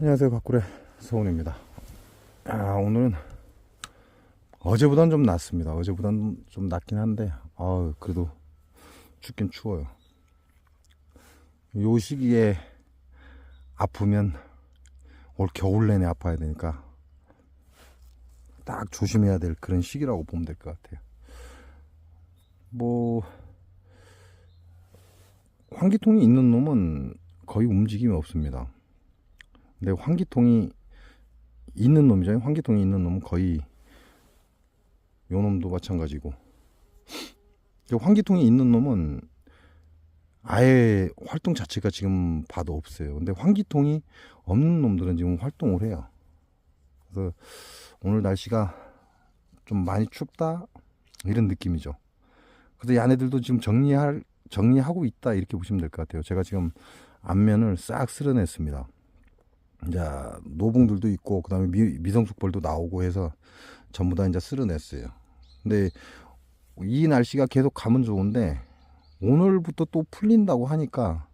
안녕하세요. 박구레 서훈입니다. 오늘은 어제보단 좀 낫습니다. 어제보단 좀 낫긴 한데 그래도 춥긴 추워요. 요 시기에 아프면 올 겨울 내내 아파야 되니까 딱 조심해야 될 그런 시기라고 보면 될 것 같아요. 뭐 환기통이 있는 놈은 거의 움직임이 없습니다. 근데 환기통이 있는 놈이잖아요. 환기통이 있는 놈은 거의 요 놈도 마찬가지고, 환기통이 있는 놈은 아예 활동 자체가 지금 봐도 없어요. 근데 환기통이 없는 놈들은 지금 활동을 해요. 그래서 오늘 날씨가 좀 많이 춥다 이런 느낌이죠. 그래서 얘네들도 지금 정리하고 있다 이렇게 보시면 될 것 같아요. 제가 지금 앞면을 싹 쓸어냈습니다. 이제 노봉들도 있고 그다음에 미성숙벌도 나오고 해서 전부 다 이제 쓸어냈어요. 근데 이 날씨가 계속 가면 좋은데 오늘부터 또 풀린다고 하니까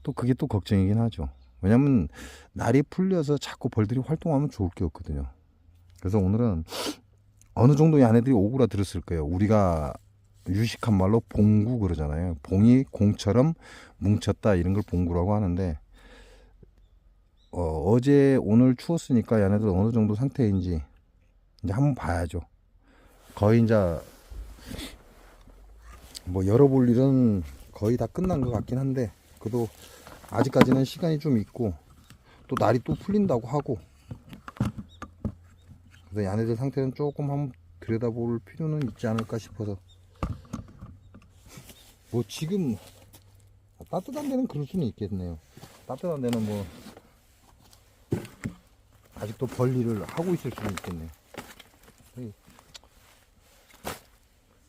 또 그게 또 걱정이긴 하죠. 왜냐면 날이 풀려서 자꾸 벌들이 활동하면 좋을 게 없거든요. 그래서 오늘은 어느 정도 안에들이 오그라들었을 거예요. 우리가 유식한 말로 봉구 그러잖아요. 봉이 공처럼 뭉쳤다 이런 걸 봉구라고 하는데, 어제 오늘 추웠으니까 얘네들 어느 정도 상태인지 이제 한번 봐야죠. 거의 이제 뭐 열어볼 일은 거의 다 끝난 것 같긴 한데, 그래도 아직까지는 시간이 좀 있고 또 날이 또 풀린다고 하고, 그래서 얘네들 상태는 조금 한번 들여다볼 필요는 있지 않을까 싶어서. 뭐 지금 따뜻한 데는 그럴 수는 있겠네요. 따뜻한 데는 뭐 아직도 벌일을 하고 있을 수는 있겠네요.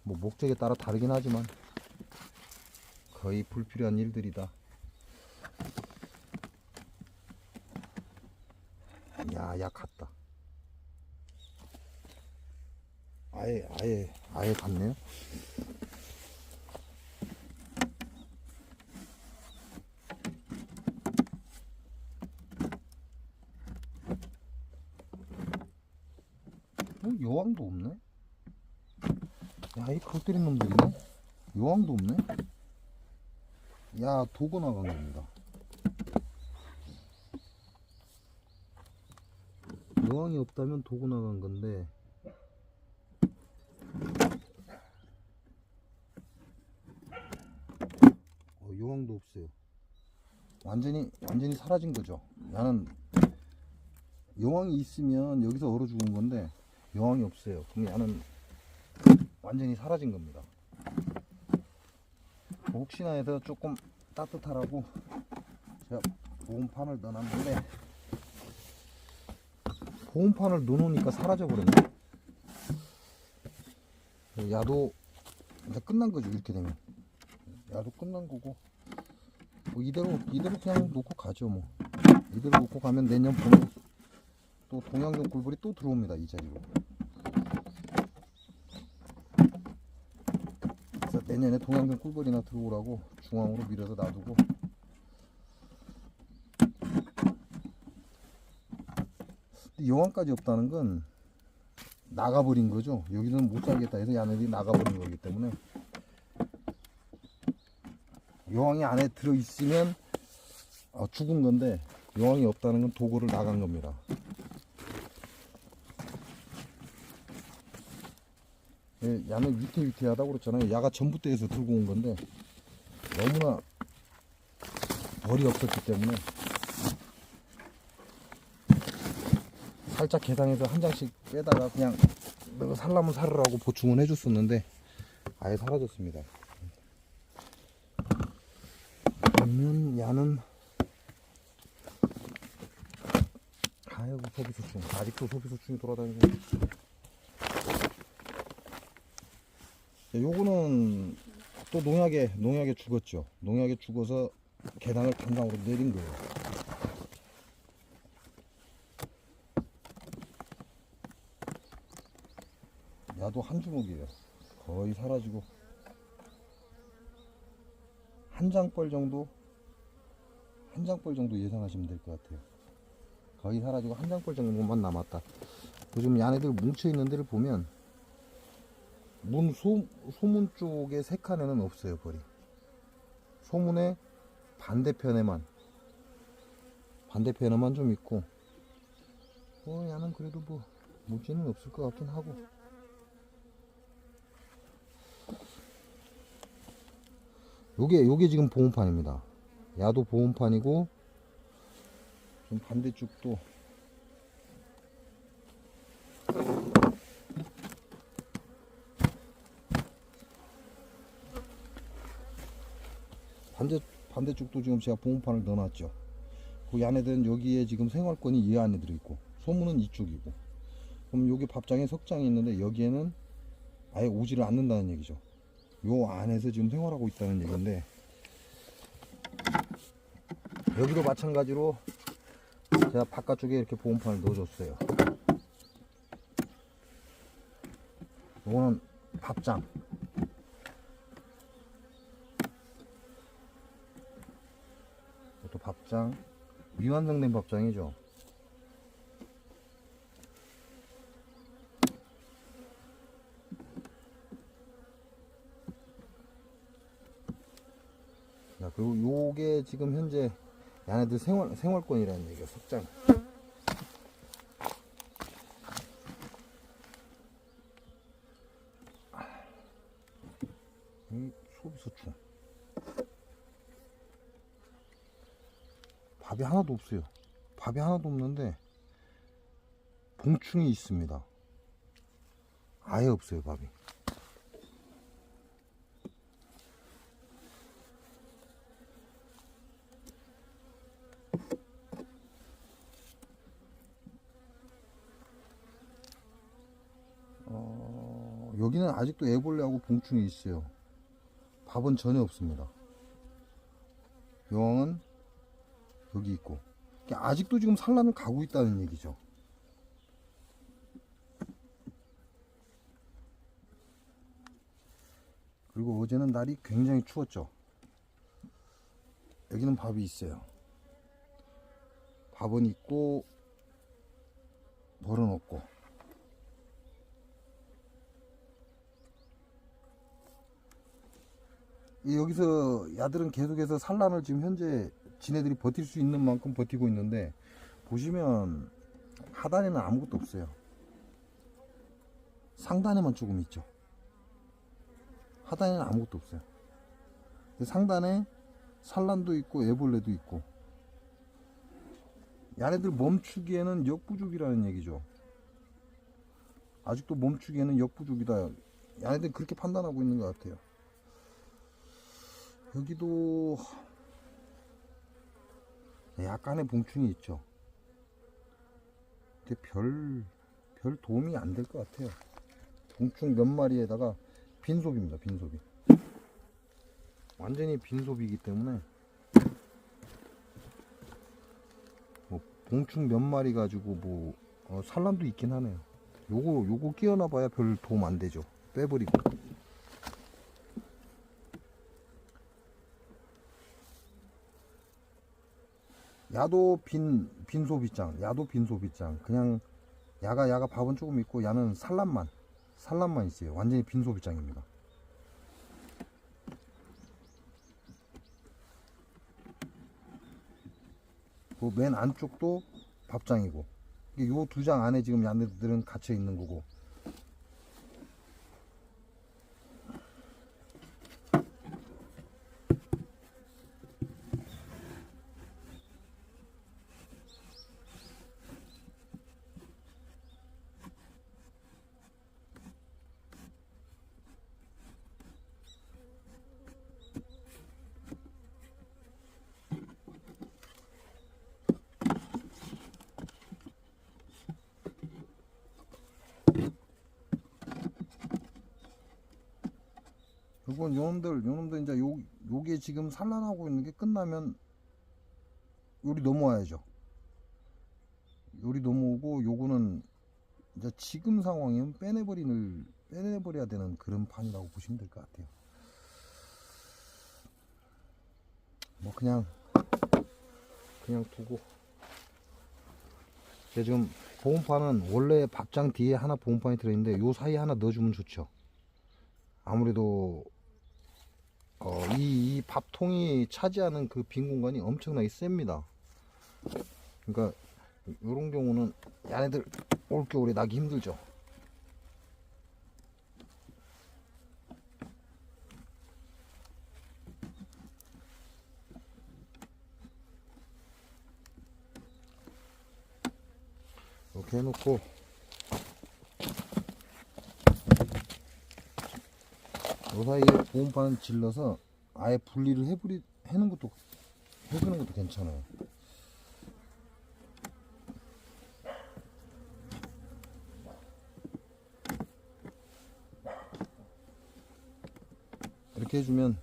뭐 목적에 따라 다르긴 하지만 거의 불필요한 일들이다. 야, 갔다. 아예 갔네요. 여왕도 없네. 야, 이 걸 때린 놈들이네. 여왕도 없네. 야, 도고 나간 겁니다. 여왕이 없다면 도고 나간 건데, 여왕도 없어요. 완전히 사라진 거죠. 나는 여왕이 있으면 여기서 얼어 죽은 건데 여왕이 없어요. 그럼 나는 완전히 사라진 겁니다. 혹시나 해서 조금 따뜻하라고 제가 보온판을 넣어놨는데, 보온판을 넣어놓으니까 사라져 버렸네. 야도 이제 끝난 거죠. 이렇게 되면 야도 끝난 거고, 뭐 이대로 그냥 놓고 가죠. 뭐 이대로 놓고 가면 내년 봄에 또 동양종 꿀벌이 또 들어옵니다. 이 자리로. 그래서 내년에 동양종 꿀벌이나 들어오라고 중앙으로 밀어서 놔두고, 여왕까지 없다는 건 나가버린 거죠. 여기는 못 살겠다 해서 얘네들이 나가버린 거기 때문에, 여왕이 안에 들어있으면 죽은 건데 여왕이 없다는 건 도구를 나간 겁니다. 야는 위태위태하다고 그랬잖아요. 야가 전봇대에서 들고 온 건데 너무나 벌이 없었기 때문에 살짝 계산해서 한 장씩 빼다가 그냥 너 살라면 살으라고 보충은 해줬었는데 아예 사라졌습니다. 그러면 야는 아이고, 소비소충 아직도 소비소충이 돌아다니고. 요거는 또 농약에 죽었죠. 농약에 죽어서 계단을 단강으로 내린 거예요. 야도 한 주먹이에요. 거의 사라지고 한 장벌 정도 예상하시면 될 것 같아요. 거의 사라지고 한 장벌 정도만 남았다. 요즘 야네들 뭉쳐있는 데를 보면 소문 쪽에 세 칸에는 없어요. 벌이 소문의 반대편에만 좀 있고, 야는 그래도 뭐 문제는 없을 것 같긴 하고. 요게 지금 보온판입니다. 야도 보온판이고, 좀 반대쪽도 반대쪽도 지금 제가 보온판을 넣어놨죠. 그 안에는 여기에 지금 생활권이 이 안에 들어있고, 소문은 이쪽이고. 그럼 여기 밥장에 석장이 있는데 여기에는 아예 오지를 않는다는 얘기죠. 요 안에서 지금 생활하고 있다는 얘기인데, 여기도 마찬가지로 제가 바깥쪽에 이렇게 보온판을 넣어줬어요. 이거는 밥장. 이것도 밥장. 미완성된 밥장이죠. 자, 그리고 요게 지금 현재 얘네들 생활권이라는 얘기예요. 석장. 이 소비소충. 밥이 하나도 없어요. 밥이 하나도 없는데 봉충이 있습니다. 아예 없어요, 밥이. 여기는 아직도 애벌레하고 봉충이 있어요. 밥은 전혀 없습니다. 여왕은 여기 있고. 아직도 지금 산란을 가고 있다는 얘기죠. 그리고 어제는 날이 굉장히 추웠죠. 여기는 밥이 있어요. 밥은 있고 벌은 없고. 여기서 야들은 계속해서 산란을 지금 현재 지네들이 버틸 수 있는 만큼 버티고 있는데, 보시면 하단에는 아무것도 없어요. 상단에만 조금 있죠. 하단에는 아무것도 없어요. 상단에 산란도 있고 애벌레도 있고. 얘네들 멈추기에는 역부족이라는 얘기죠. 아직도 멈추기에는 역부족이다. 얘네들 그렇게 판단하고 있는 것 같아요. 여기도 약간의 봉충이 있죠. 근데 별 도움이 안 될 것 같아요. 봉충 몇 마리에다가 빈소비입니다. 빈소비. 완전히 빈소비이기 때문에 뭐 봉충 몇 마리 가지고 뭐 산란도 있긴 하네요. 요거 끼워놔봐야 별 도움 안 되죠. 빼버리고. 야도 빈소비장. 야도 빈소비장. 그냥 야가 밥은 조금 있고, 야는 산란만 있어요. 완전히 빈소비장입니다. 그 맨 안쪽도 밥장이고, 요 두 장 안에 지금 야네들은 갇혀 있는 거고. 이건 요놈들 이제 요게 지금 산란하고 있는 게 끝나면 요리 넘어와야죠. 요리 넘어오고, 요거는 이제 지금 상황이면 빼내버려야 되는 그런 판이라고 보시면 될 것 같아요. 뭐 그냥 두고 지금 보온판은 원래 밥장 뒤에 하나 보온판이 들어있는데 요 사이에 하나 넣어주면 좋죠. 아무래도 이 밥통이 차지하는 그 빈 공간이 엄청나게 셉니다. 그러니까 요런 경우는 얘네들 올겨울에 나기 힘들죠. 이렇게 해놓고 요 사이에 보온판을 질러서 아예 분리를 해주는 것도 괜찮아요. 이렇게 해주면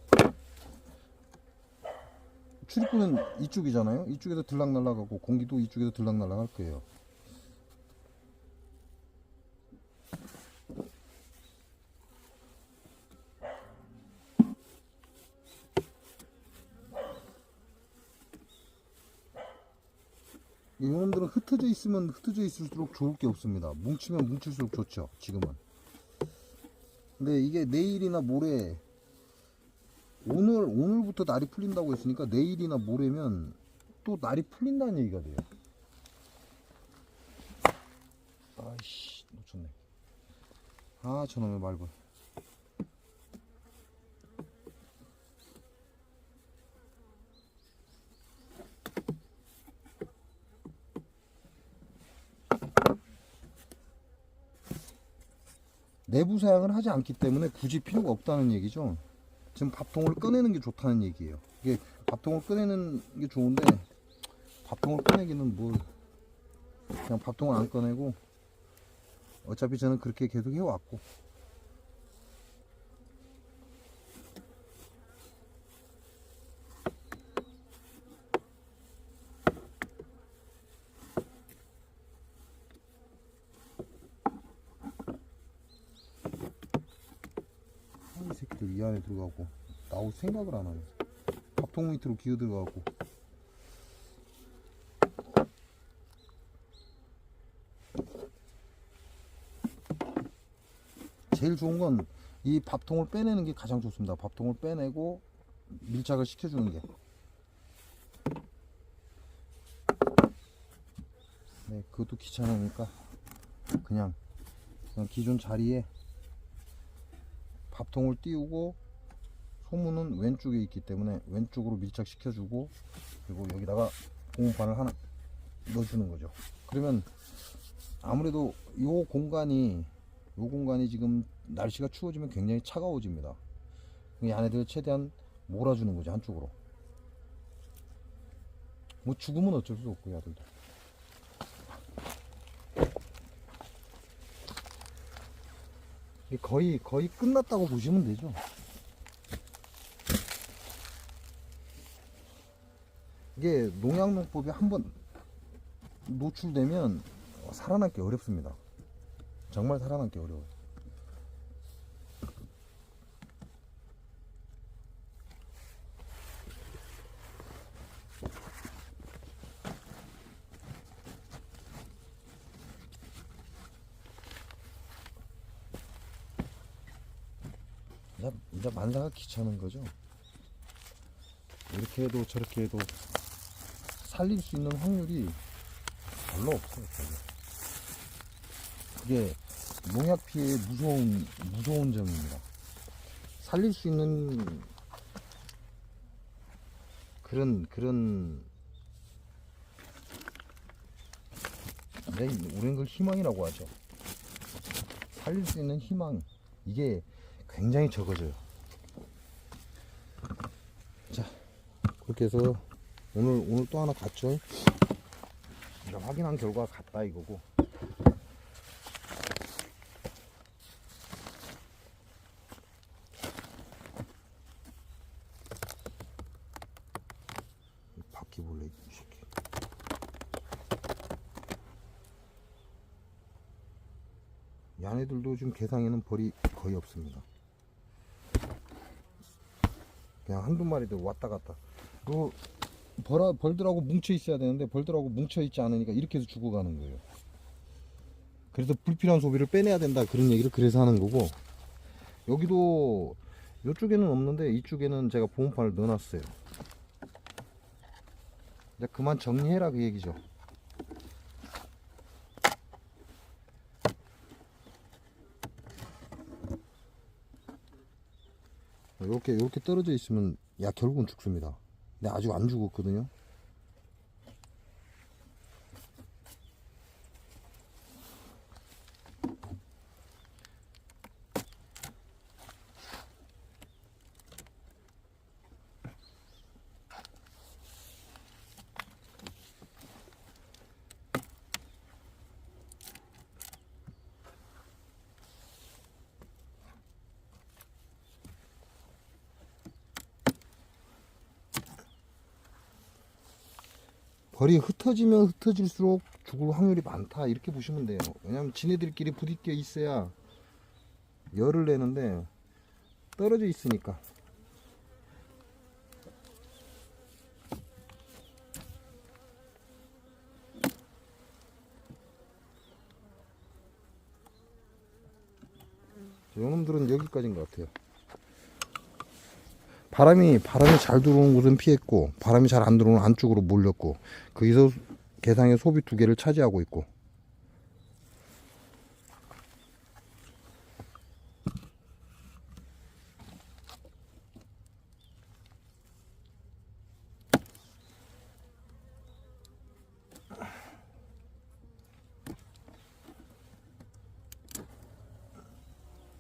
출입구는 이쪽이잖아요. 이쪽에서 들락날락하고 공기도 이쪽에서 들락날락할 거예요. 이놈들은 흩어져 있으면 흩어져 있을수록 좋을 게 없습니다. 뭉치면 뭉칠수록 좋죠. 지금은. 근데 이게 내일이나 모레, 오늘부터 날이 풀린다고 했으니까 내일이나 모레면 또 날이 풀린다는 얘기가 돼요. 아이씨, 놓쳤네. 아, 저놈의 말벌. 내부 사양을 하지 않기 때문에 굳이 필요가 없다는 얘기죠. 지금 밥통을 꺼내는 게 좋다는 얘기예요. 이게 밥통을 꺼내는 게 좋은데 밥통을 꺼내기는 뭘, 그냥 밥통을 안 꺼내고 어차피 저는 그렇게 계속 해왔고, 이 새끼들 이 안에 들어가고 나올 생각을 안 하네. 밥통 밑으로 기어 들어가고. 제일 좋은 건 이 밥통을 빼내는 게 가장 좋습니다. 밥통을 빼내고 밀착을 시켜주는 게. 네, 그것도 귀찮으니까 그냥 기존 자리에 밥통을 띄우고 소문은 왼쪽에 있기 때문에 왼쪽으로 밀착시켜주고, 그리고 여기다가 보온판을 하나 넣어주는 거죠. 그러면 아무래도 요 공간이 지금 날씨가 추워지면 굉장히 차가워집니다. 이 안에들 최대한 몰아주는 거죠, 한쪽으로. 뭐 죽으면 어쩔 수 없고, 야들도. 거의 끝났다고 보시면 되죠. 이게 농약농법이 한번 노출되면 살아남기 어렵습니다. 정말 살아남기 어려워요. 이제 만사가 귀찮은 거죠. 이렇게 해도 저렇게 해도 살릴 수 있는 확률이 별로 없어요. 별로. 그게 농약 피해의 무서운 점입니다. 살릴 수 있는 그런 우리는 그걸 희망이라고 하죠. 살릴 수 있는 희망, 이게 굉장히 적어져요. 자, 그렇게 해서 오늘 또 하나 갔죠. 확인한 결과 같다 이거고. 바퀴벌레 이 새끼. 얘네들도 지금 개상에는 벌이 거의 없습니다. 그냥 한두 마리도 왔다 갔다. 그 벌들하고 뭉쳐 있어야 되는데 벌들하고 뭉쳐 있지 않으니까 이렇게 해서 죽어가는 거예요. 그래서 불필요한 소비를 빼내야 된다 그런 얘기를 그래서 하는 거고, 여기도 이쪽에는 없는데 이쪽에는 제가 보온판을 넣어놨어요. 이제 그만 정리해라 그 얘기죠. 이렇게 떨어져 있으면 야 결국은 죽습니다. 근데 아직 안 죽었거든요. 벌이 흩어지면 흩어질수록 죽을 확률이 많다 이렇게 보시면 돼요. 왜냐면 지네들끼리 부딪혀 있어야 열을 내는데 떨어져 있으니까. 요놈들은 여기까지인 것 같아요. 바람이 잘 들어오는 곳은 피했고, 바람이 잘 안 들어오는 안쪽으로 몰렸고, 거기서 개상의 소비 2개를 차지하고 있고.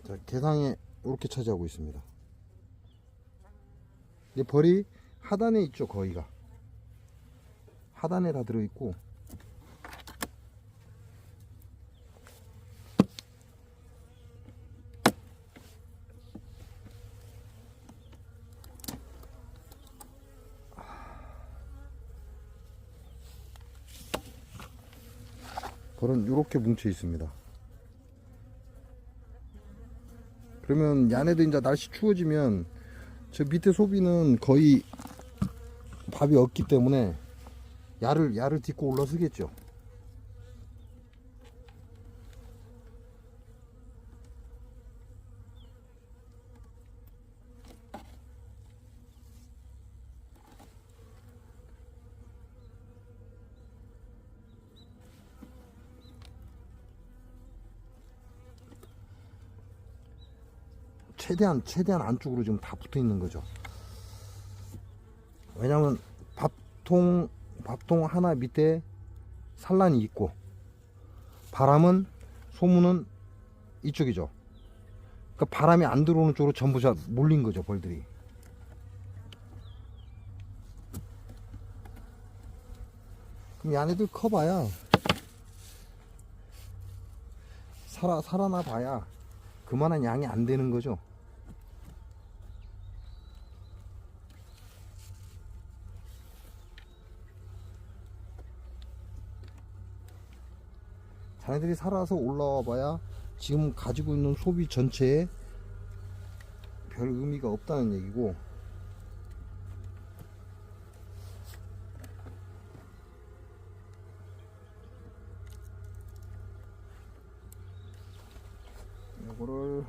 자, 개상에 이렇게 차지하고 있습니다. 이 벌이 하단에 있죠. 거의가 하단에 다 들어있고, 벌은 이렇게 뭉쳐 있습니다. 그러면 야네도 이제 날씨 추워지면 저 밑에 소비는 거의 밥이 없기 때문에 야를 딛고 올라서겠죠. 최대한 안쪽으로 지금 다 붙어 있는 거죠. 왜냐면 밥통 하나 밑에 산란이 있고, 바람은 소문은 이쪽이죠. 그러니까 바람이 안 들어오는 쪽으로 전부 다 몰린 거죠, 벌들이. 그럼 얘네들 커봐야 살아나 봐야 그만한 양이 안 되는 거죠. 자네들이 살아서 올라와 봐야 지금 가지고 있는 소비 전체에 별 의미가 없다는 얘기고, 이거를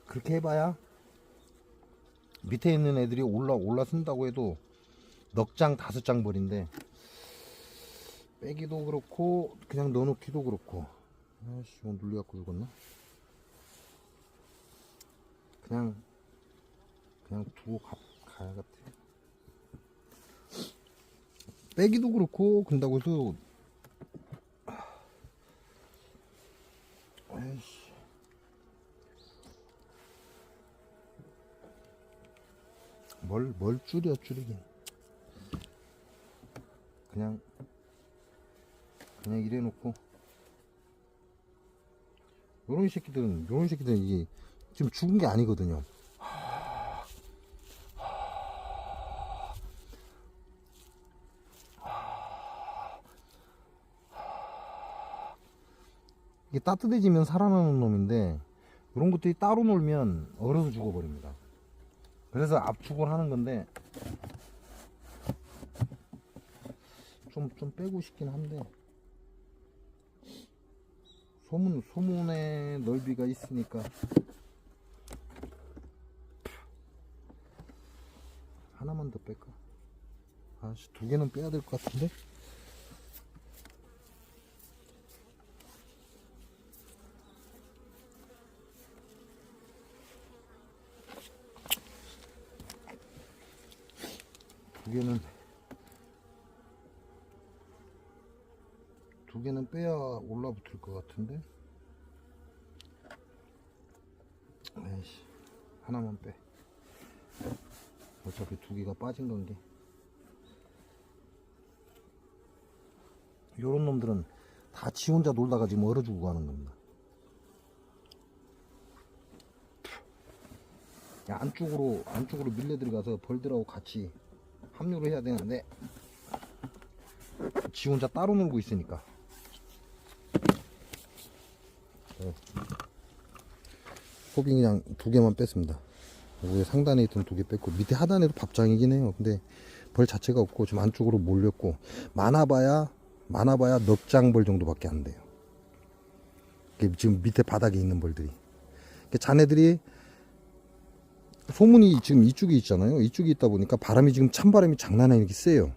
그렇게 해봐야 밑에 있는 애들이 올라선다고 해도 넉 장 5장 벌인데, 빼기도 그렇고 그냥 넣어놓기도 그렇고. 아씨, 이거 눌려갖고 죽었나? 그냥 두고 가야 같아. 빼기도 그렇고 그런다고 해서, 아이씨, 뭘 줄이긴. 그냥 이래놓고, 요런 새끼들은 이게 지금 죽은 게 아니거든요. 이게 따뜻해지면 살아나는 놈인데, 이런 것들이 따로 놀면 얼어서 죽어버립니다. 그래서 압축을 하는 건데, 좀 빼고 싶긴 한데, 소문의 넓이가 있으니까 하나만 더 뺄까? 아씨, 2개는 빼야 될 것 같은데. 두 개는 빼야 올라붙을 것 같은데. 에이씨, 하나만 빼. 어차피 2개가 빠진 건게. 요런 놈들은 다 지 혼자 놀다가 지금 얼어 죽고 가는 겁니다. 안쪽으로 밀려 들어가서 벌들하고 같이 합류를 해야 되는데, 지 혼자 따로 놀고 있으니까. 소비 그냥 2개만 뺐습니다. 위에 상단에 있던 2개 뺐고, 밑에 하단에도 밥장이긴 해요. 근데 벌 자체가 없고 좀 안쪽으로 몰렸고, 많아봐야 넉 장 벌 정도밖에 안 돼요. 지금 밑에 바닥에 있는 벌들이. 자네들이 소문이 지금 이쪽에 있잖아요. 이쪽에 있다 보니까 바람이 지금 찬바람이 장난 아니게 세요.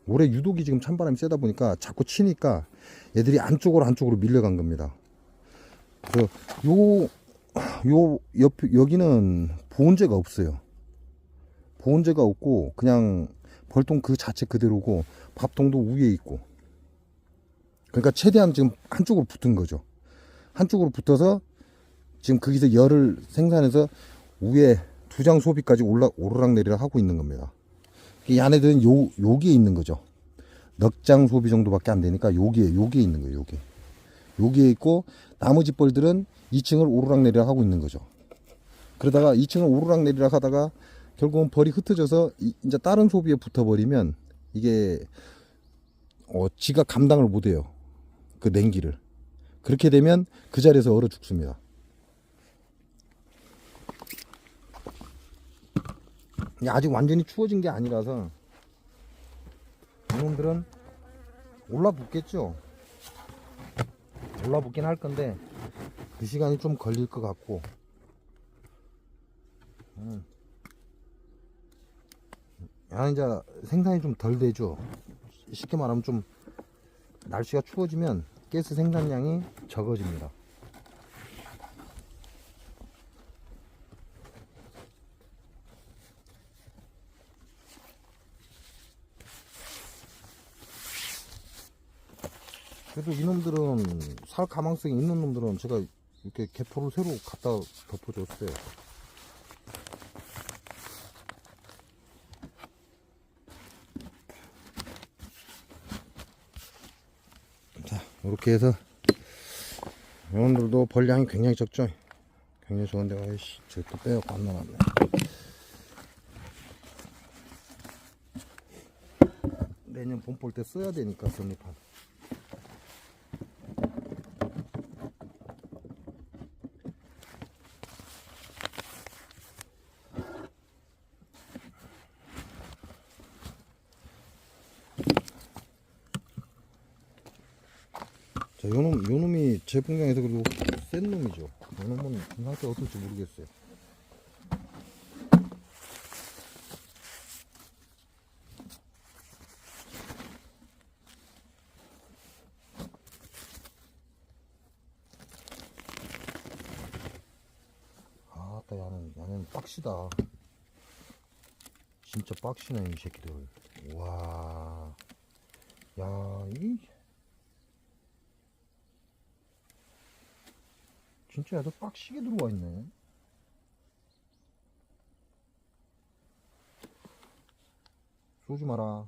올해 유독이 지금 찬바람이 세다 보니까 자꾸 치니까 얘들이 안쪽으로 밀려간 겁니다. 그래서 여기는 보온재가 없어요. 보온재가 없고 그냥 벌통 그 자체 그대로고, 밥통도 위에 있고. 그러니까 최대한 지금 한쪽으로 붙은 거죠. 한쪽으로 붙어서 지금 거기서 열을 생산해서 위에 2장 소비까지 오르락내리락 하고 있는 겁니다. 이 안에들은 여기에 있는 거죠. 넉 장 소비 정도밖에 안 되니까 여기에 있는 거예요. 여기에 있고, 나머지 벌들은 2층을 오르락내리락 하고 있는 거죠. 그러다가 2층을 오르락내리락 하다가 결국은 벌이 흩어져서 이제 다른 소비에 붙어버리면 이게 지가 감당을 못해요. 그 냉기를. 그렇게 되면 그 자리에서 얼어 죽습니다. 아직 완전히 추워진 게 아니라서 이놈들은 올라붙겠죠. 올라붙긴 할 건데 그 시간이 좀 걸릴 것 같고, 이제 생산이 좀 덜 되죠. 쉽게 말하면 좀 날씨가 추워지면 가스 생산량이 적어집니다. 그래도 이놈들은 살 가망성이 있는 놈들은 제가 이렇게 개포를 새로 갖다 덮어줬어요. 자, 이렇게 해서 이놈들도 벌량이 굉장히 적죠. 굉장히 좋은데, 아이씨, 저또 빼갖고 안 나왔네. 내년 봄 볼 때 써야 되니까, 선입판. 자, 요놈이 제 풍경에서 그리고 센 놈이죠. 이놈은 이 상태 어떨지 모르겠어요. 아따, 야는 빡시다. 진짜 빡시네, 이 새끼들. 와, 야, 진짜 야도 빡시게 들어와 있네. 쏘지 마라.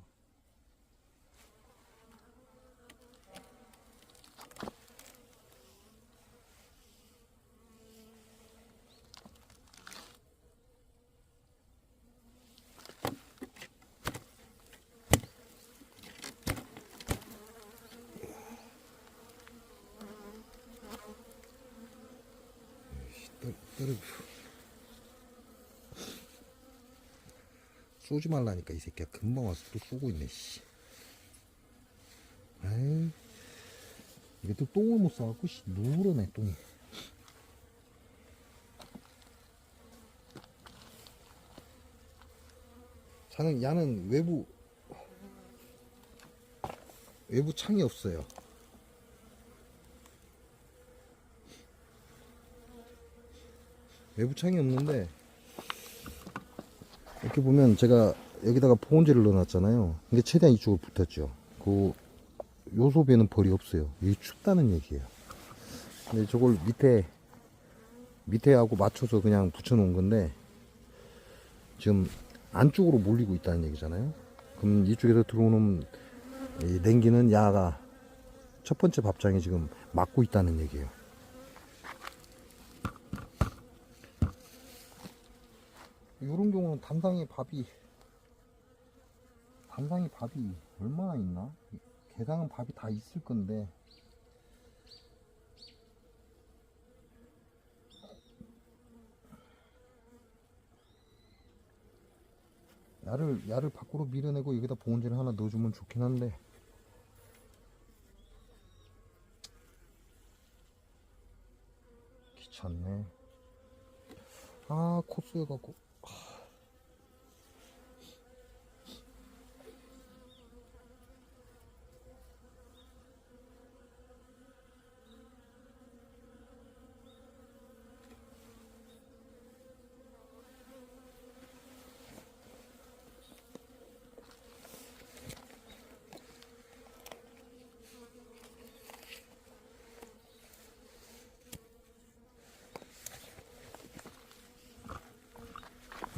쏘지 말라니까 이 새끼야. 금방 와서 또 쏘고 있네. 씨. 에이, 이게 또 똥을 못 싸갖고 씨, 누러네 똥이. 야는 외부 창이 없어요. 외부 창이 없는데, 이렇게 보면 제가 여기다가 보온재를 넣어놨잖아요. 근데 최대한 이쪽으로 붙었죠. 그 요소배는 벌이 없어요. 이게 춥다는 얘기예요. 근데 저걸 밑에 하고 맞춰서 그냥 붙여놓은 건데, 지금 안쪽으로 몰리고 있다는 얘기잖아요. 그럼 이쪽에서 들어오는 이 냉기는 야가 첫 번째 밥장에 지금 막고 있다는 얘기예요. 이런 경우는 단상에 밥이 얼마나 있나? 개당은 밥이 다 있을 건데, 야를 밖으로 밀어내고 여기다 보온재를 하나 넣어주면 좋긴 한데, 귀찮네. 아, 코스여갖고.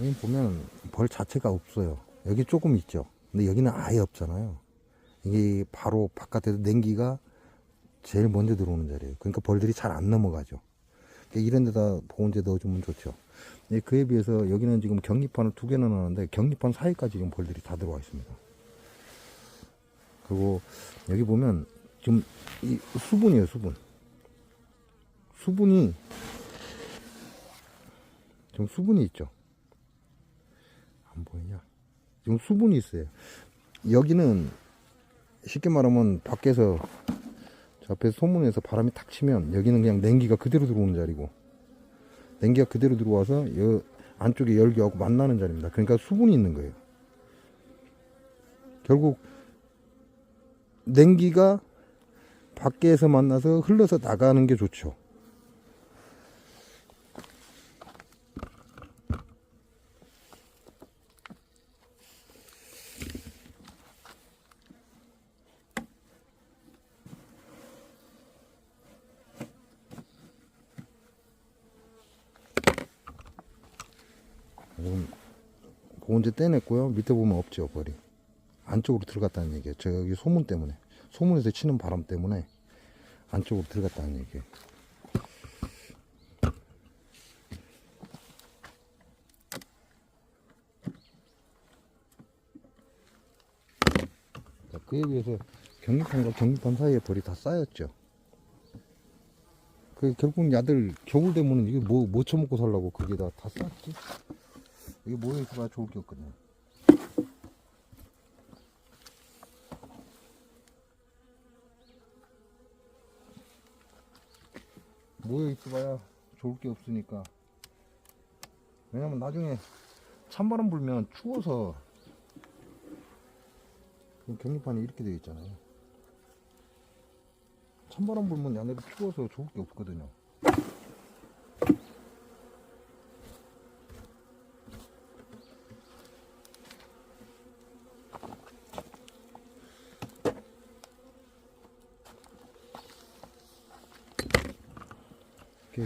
여기 보면 벌 자체가 없어요. 여기 조금 있죠. 근데 여기는 아예 없잖아요. 이게 바로 바깥에서 냉기가 제일 먼저 들어오는 자리예요. 그러니까 벌들이 잘 안 넘어가죠. 그러니까 이런 데다 보온재 넣어주면 좋죠. 그에 비해서 여기는 지금 격리판을 2개나 넣었는데, 격리판 사이까지 지금 벌들이 다 들어와 있습니다. 그리고 여기 보면 지금 이 수분이에요, 수분이 지금 수분이 있죠. 안 보이냐? 지금 수분이 있어요. 여기는 쉽게 말하면 밖에서 저 앞에서 소문에서 바람이 탁 치면 여기는 그냥 냉기가 그대로 들어오는 자리고, 냉기가 그대로 들어와서 이 안쪽에 열기하고 만나는 자리입니다. 그러니까 수분이 있는 거예요. 결국 냉기가 밖에서 만나서 흘러서 나가는 게 좋죠. 보온재 떼냈고요. 밑에 보면 없죠, 벌이. 안쪽으로 들어갔다는 얘기예요. 제가 여기 소문 때문에, 소문에서 치는 바람 때문에 안쪽으로 들어갔다는 얘기예요. 그에 비해서 격리판과 격리판 사이에 벌이 다 쌓였죠. 그 결국 야들 겨울 되면은 이게 뭐 처먹고 살라고 거기다 다 쌓지? 이게 모여있어야 좋을 게 없거든요. 모여있어야 좋을 게 없으니까. 왜냐면 나중에 찬바람 불면 추워서 격리판이 이렇게 되어 있잖아요. 찬바람 불면 안에도 추워서 좋을 게 없거든요.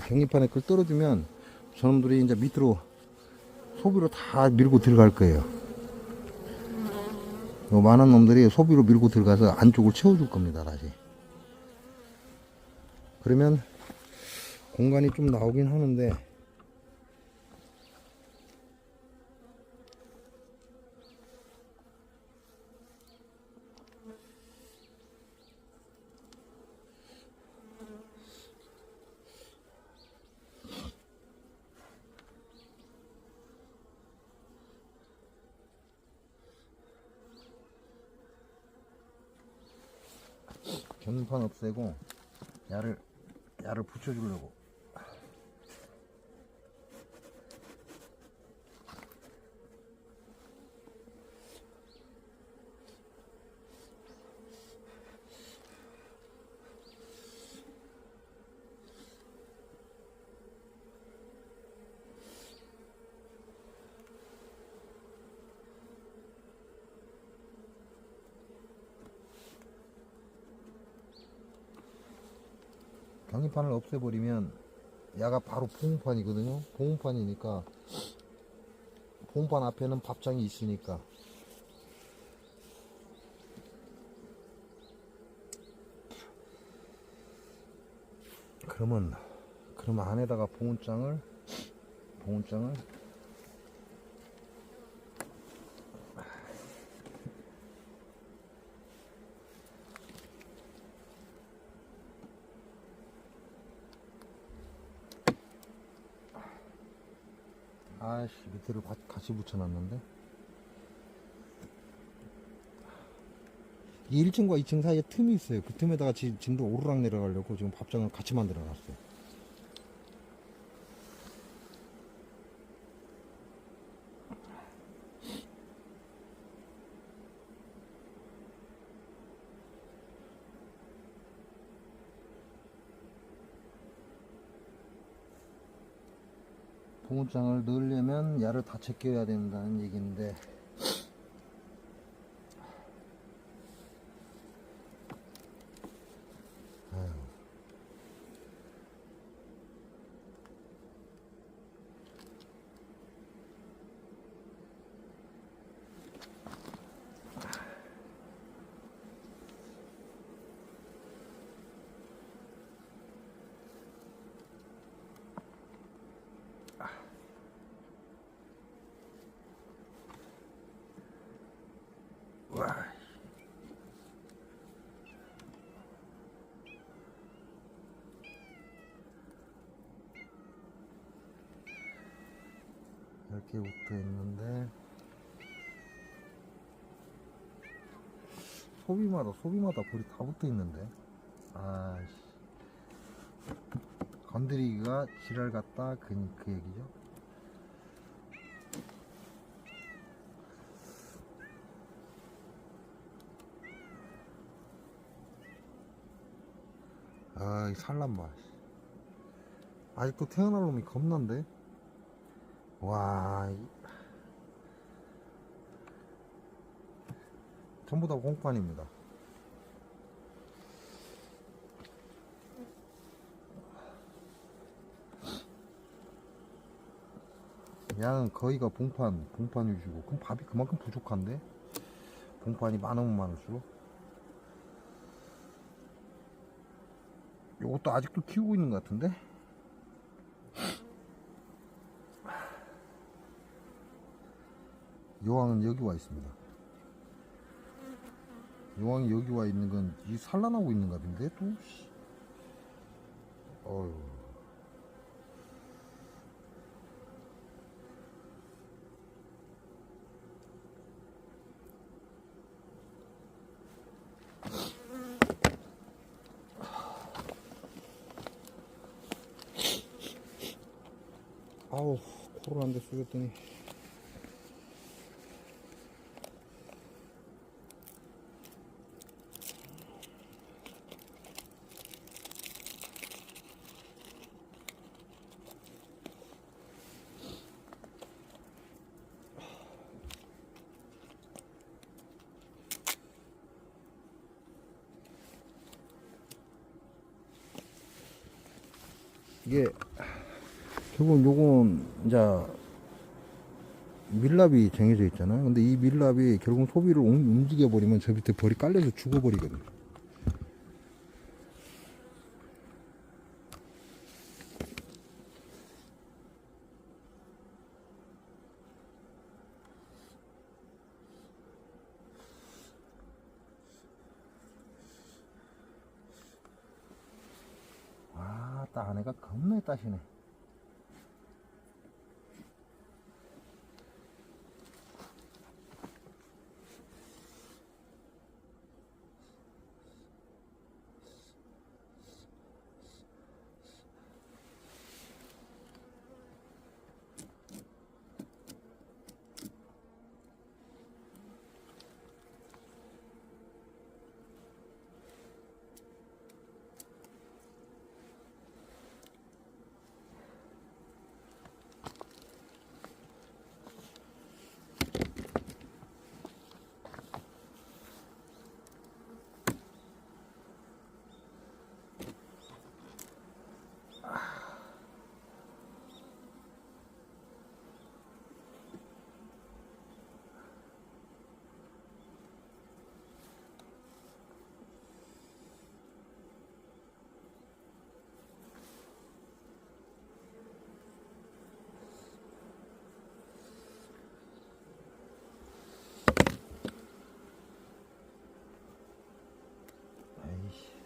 격리판에 그걸 떨어주면 저놈들이 이제 밑으로 소비로 다 밀고 들어갈 거예요. 많은 놈들이 소비로 밀고 들어가서 안쪽을 채워줄 겁니다. 다시. 그러면 공간이 좀 나오긴 하는데 격리판 없애고 야를 붙여주려고. 격리판을 없애버리면 야가 바로 봉우판이거든요. 봉우판이니까 봉우판 앞에는 밥장이 있으니까 그러면 안에다가 봉우장을 아씨 밑에를 같이 붙여놨는데 이 1층과 2층 사이에 틈이 있어요. 그 틈에다가 진도 오르락 내려가려고 지금 밥장을 같이 만들어 놨어요. 봉우장을 넣으려면 야를 다 제껴야 된다는 얘기인데 와. 이렇게 붙어 있는데 소비마다 볼이 다 붙어 있는데 아씨 건드리기가 지랄 같다 그 얘기죠. 아, 이 산란봐. 아직도 태어날 놈이 겁난데? 와, 전부 다 공판입니다. 양은 거의가 봉판 위주고, 그럼 밥이 그만큼 부족한데? 봉판이 많으면 많을수록. 요것도 아직도 키우고 있는 것 같은데? 여왕은 여기 와 있습니다. 여왕이 여기 와 있는 건 이 산란하고 있는 것 같은데 또. 어휴. 아우, 코를 한 대 쏘겠더니. 이게 결국 요건 이제 밀랍이 정해져 있잖아요. 근데 이 밀랍이 결국 소비를 움직여 버리면 저 밑에 벌이 깔려서 죽어 버리거든요. 아, 따 안에가 겁나 따시네. 아이씨.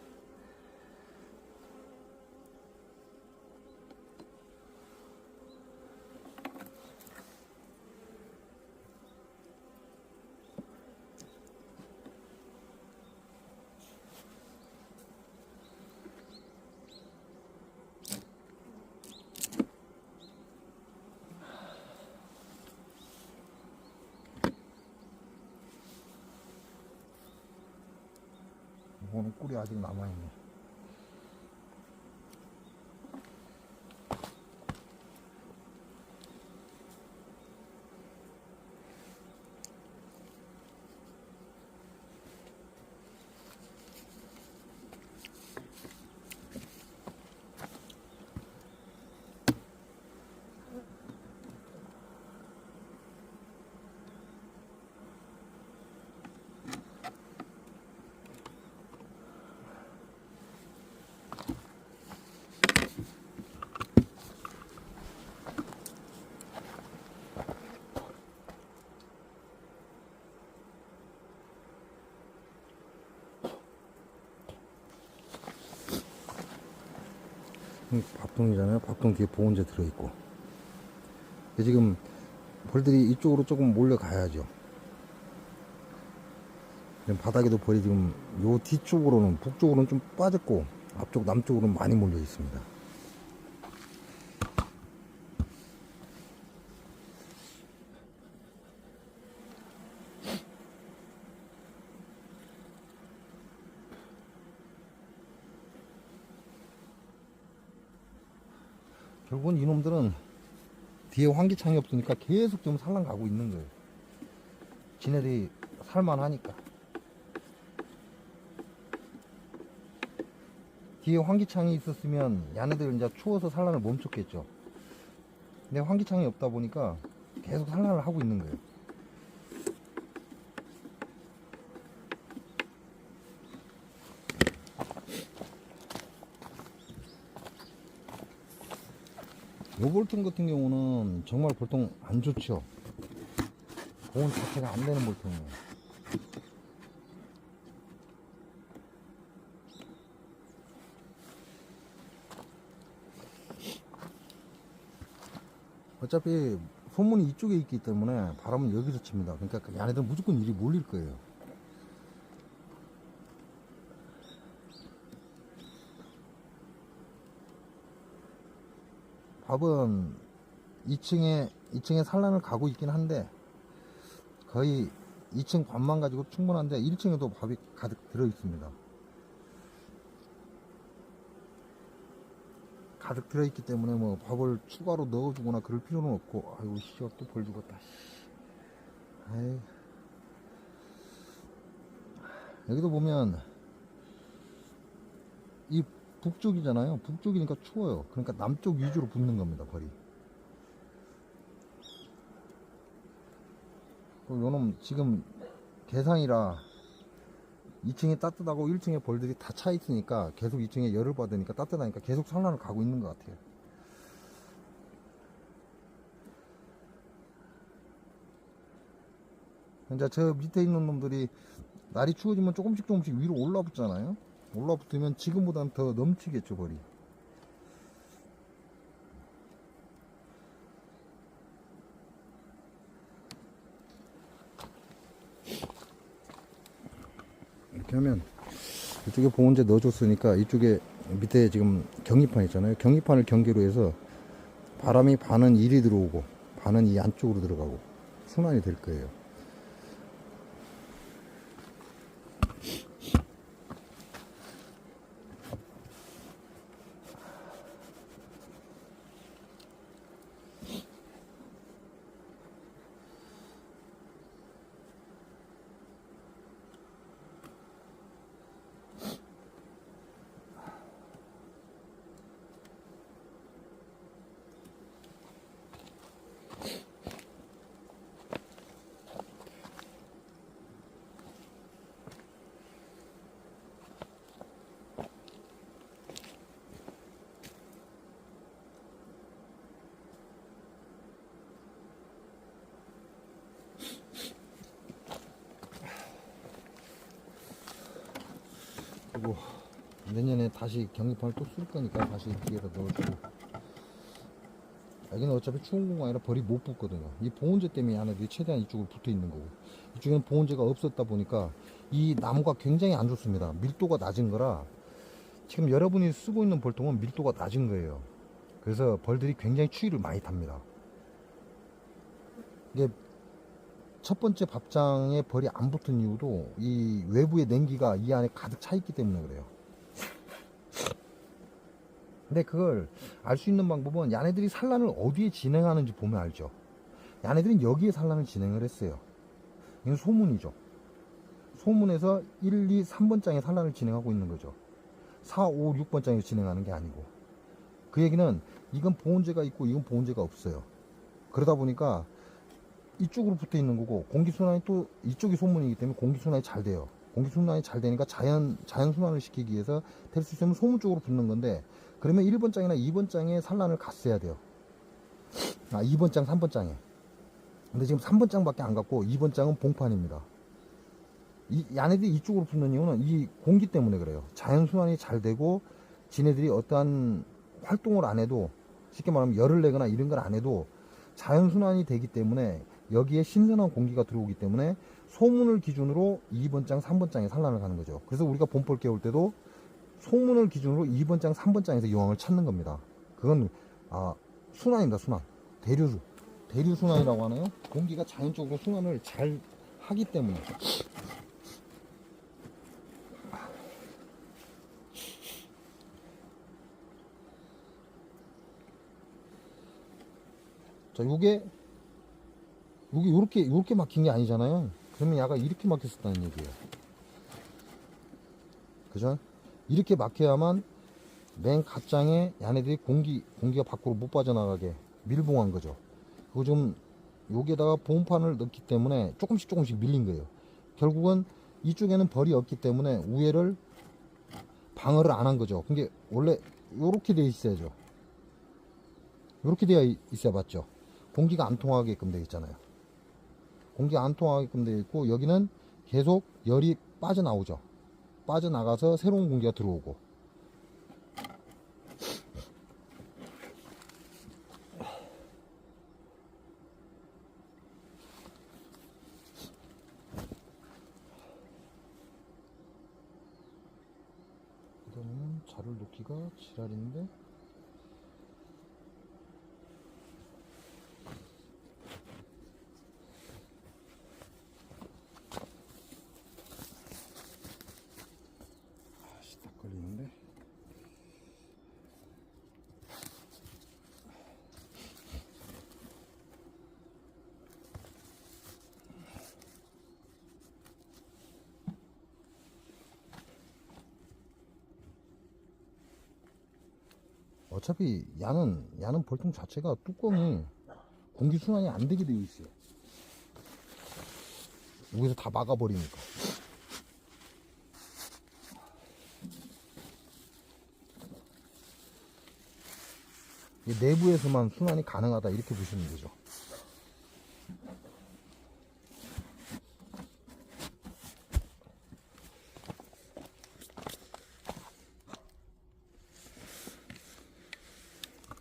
이거는 꿀이 아직 남아있네. 밥통이잖아요. 밥통 뒤에 보온재 들어있고. 지금 벌들이 이쪽으로 조금 몰려가야죠. 바닥에도 벌이 지금 요 뒤쪽으로는 북쪽으로는 좀 빠졌고 앞쪽 남쪽으로는 많이 몰려 있습니다. 결국은 이놈들은 뒤에 환기창이 없으니까 계속 좀 살랑가고 있는 거예요. 지네들이 살만하니까. 뒤에 환기창이 있었으면 야네들 이제 추워서 산란을 멈췄겠죠. 근데 환기창이 없다 보니까 계속 산란을 하고 있는 거예요. 요 볼통 같은 경우는 정말 볼통 안 좋죠. 보온 자체가 안 되는 볼통이에요. 어차피 소문이 이쪽에 있기 때문에 바람은 여기서 칩니다. 그러니까 얘네들은 무조건 이리 몰릴 거예요. 밥은 2층에 산란을 가고 있긴 한데 거의 2층 반만 가지고 충분한데 1층에도 밥이 가득 들어 있습니다. 가득 들어 있기 때문에 뭐 밥을 추가로 넣어주거나 그럴 필요는 없고. 아이고 씨또 벌 죽었다. 아이, 여기도 보면 이 북쪽이잖아요. 북쪽이니까 추워요. 그러니까 남쪽 위주로 붙는 겁니다, 벌이. 요놈 지금 개상이라 2층에 따뜻하고 1층에 벌들이 다 차 있으니까 계속 2층에 열을 받으니까 따뜻하니까 계속 산란을 가고 있는 것 같아요. 이제 저 밑에 있는 놈들이 날이 추워지면 조금씩 위로 올라붙잖아요. 올라붙으면 지금보다는 더 넘치겠죠, 벌이. 이렇게 하면 이쪽에 보온재 넣어줬으니까 이쪽에 밑에 지금 경리판 있잖아요. 경리판을 경계로 해서 바람이 반은 이리 들어오고 반은 이 안쪽으로 들어가고 순환이 될 거예요. 그리고 내년에 다시 경리판을 또 쓸 거니까 다시 뒤에다 넣어주고. 여기는 어차피 추운 공간 아니라 벌이 못 붙거든요. 이 보온재 때문에 안에들이 최대한 이쪽으로 붙어 있는 거고, 이쪽에는 보온재가 없었다 보니까 이 나무가 굉장히 안 좋습니다. 밀도가 낮은 거라 지금 여러분이 쓰고 있는 벌통은 밀도가 낮은 거예요. 그래서 벌들이 굉장히 추위를 많이 탑니다. 이게 첫 번째 밥장에 벌이 안 붙은 이유도 이 외부의 냉기가 이 안에 가득 차 있기 때문에 그래요. 근데 그걸 알 수 있는 방법은 얘네들이 산란을 어디에 진행하는지 보면 알죠. 얘네들은 여기에 산란을 진행을 했어요. 이건 소문이죠. 소문에서 1, 2, 3번 장에 산란을 진행하고 있는 거죠. 4, 5, 6번 장에서 진행하는 게 아니고. 그 얘기는 이건 보온재가 있고 이건 보온재가 없어요. 그러다 보니까 이쪽으로 붙어 있는 거고, 공기순환이 또 이쪽이 소문이기 때문에 공기순환이 잘 돼요. 공기순환이 잘 되니까 자연순환을 시키기 위해서 될 수 있으면 소문 쪽으로 붙는 건데, 그러면 1번 장이나 2번 장에 산란을 갔어야 돼요. 2번 장, 3번 장에. 근데 지금 3번 장밖에 안 갔고 2번 장은 봉판입니다. 이 얘네들이 이쪽으로 붙는 이유는 이 공기 때문에 그래요. 자연순환이 잘 되고 지네들이 어떠한 활동을 안 해도, 쉽게 말하면 열을 내거나 이런 걸 안 해도 자연순환이 되기 때문에 여기에 신선한 공기가 들어오기 때문에 소문을 기준으로 2번 장, 3번 장에 산란을 가는 거죠. 그래서 우리가 봄벌 깨울 때도 소문을 기준으로 2번 장, 3번 장에서 여왕을 찾는 겁니다. 그건 순환입니다. 순환. 대류 순환이라고 하나요? 공기가 자연적으로 순환을 잘 하기 때문에. 자, 요게 요렇게 막힌 게 아니잖아요. 그러면 야가 이렇게 막혔었다는 얘기예요. 그죠? 이렇게 막혀야만 맨 갓장에 야네들이 공기가 밖으로 못 빠져나가게 밀봉한 거죠. 그거 좀 여기에다가 보온판을 넣기 때문에 조금씩 밀린 거예요. 결국은 이쪽에는 벌이 없기 때문에 우회를 방어를 안 한 거죠. 근데 원래 요렇게 되어 있어야죠. 요렇게 되어 있어야 맞죠. 공기가 안 통하게끔 되어 있잖아요. 공기가 안 통하게끔 되어 있고, 여기는 계속 열이 빠져나오죠. 빠져나가서 새로운 공기가 들어오고. 그다음에는 자를 놓기가 지랄인데, 어차피 야는 벌통 자체가 뚜껑이 공기순환이 안 되게 되어 있어요. 여기서 다 막아버리니까. 내부에서만 순환이 가능하다 이렇게 보시면 되죠.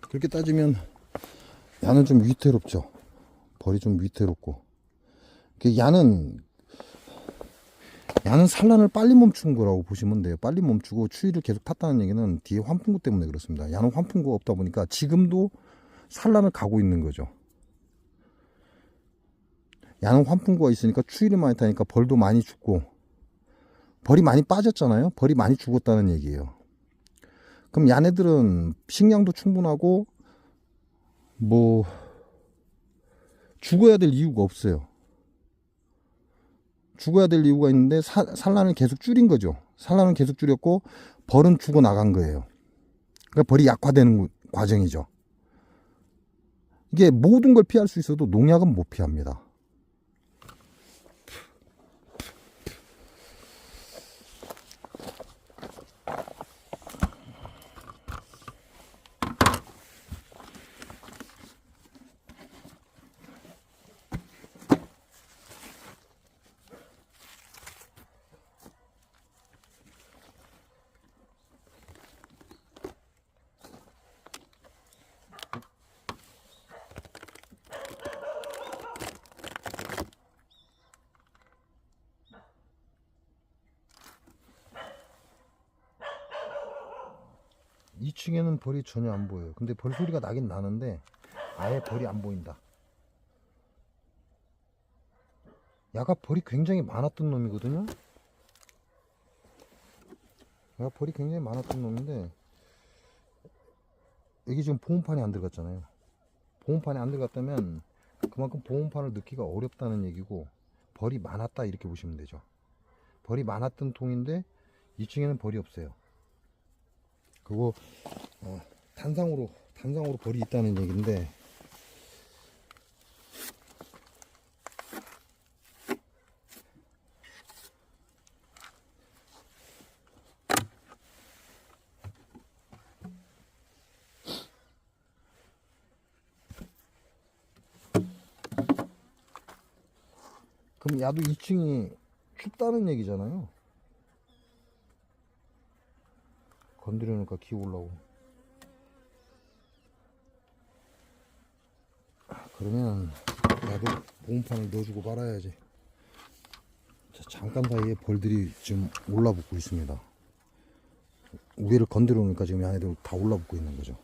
그렇게 따지면 야는 좀 위태롭죠. 벌이 좀 위태롭고. 야는 산란을 빨리 멈춘 거라고 보시면 돼요. 빨리 멈추고 추위를 계속 탔다는 얘기는 뒤에 환풍구 때문에 그렇습니다. 야는 환풍구가 없다 보니까 지금도 산란을 가고 있는 거죠. 야는 환풍구가 있으니까 추위를 많이 타니까 벌도 많이 죽고, 벌이 많이 빠졌잖아요. 벌이 많이 죽었다는 얘기예요. 그럼 야네들은 식량도 충분하고 뭐 죽어야 될 이유가 없어요. 죽어야 될 이유가 있는데 산란을 계속 줄인 거죠. 산란을 계속 줄였고 벌은 죽어 나간 거예요. 그러니까 벌이 약화되는 과정이죠. 이게 모든 걸 피할 수 있어도 농약은 못 피합니다. 이 층에는 벌이 전혀 안 보여요. 근데 벌 소리가 나긴 나는데 아예 벌이 안 보인다. 야가 벌이 굉장히 많았던 놈이거든요. 야가 벌이 굉장히 많았던 놈인데 여기 지금 보온판이 안 들어갔잖아요. 보온판이 안 들어갔다면 그만큼 보온판을 넣기가 어렵다는 얘기고 벌이 많았다 이렇게 보시면 되죠. 벌이 많았던 통인데 2층에는 벌이 없어요. 그리고 단상으로 벌이 있다는 얘기인데 그럼 야도 2층이 춥다는 얘기잖아요. 건드려놓으니까 기어 올라오고. 그러면 나도 보온판을 넣어주고 말아야지. 자, 잠깐 사이에 벌들이 지금 올라붙고 있습니다. 위를 건드려 놓으니까 지금 안에도 다 올라붙고 있는 거죠.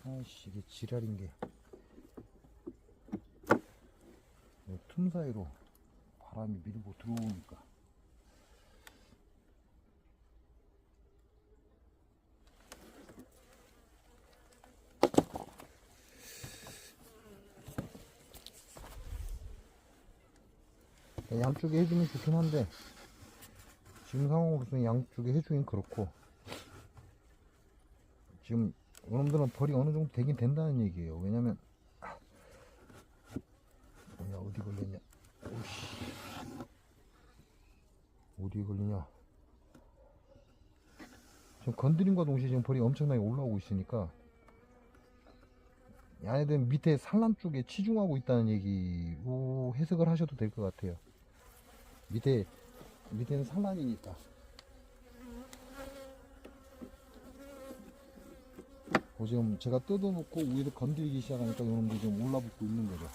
아이씨, 이게 지랄인 게 틈 사이로 바람이 밀고 들어오니까. 양쪽에 해주면 좋긴 한데 지금 상황으로서는 양쪽에 해주긴 그렇고, 지금 이놈들은 벌이 어느 정도 되긴 된다는 얘기예요. 왜냐면 어디 걸렸냐, 오씨, 어디 걸리냐. 지금 건드림과 동시에 지금 벌이 엄청나게 올라오고 있으니까 얘네들은 밑에 산란 쪽에 치중하고 있다는 얘기로 해석을 하셔도 될 것 같아요. 밑에는 산란이니까. 지금 제가 뜯어놓고 위에서 건드리기 시작하니까 이놈들이 좀 올라붙고 있는 거죠.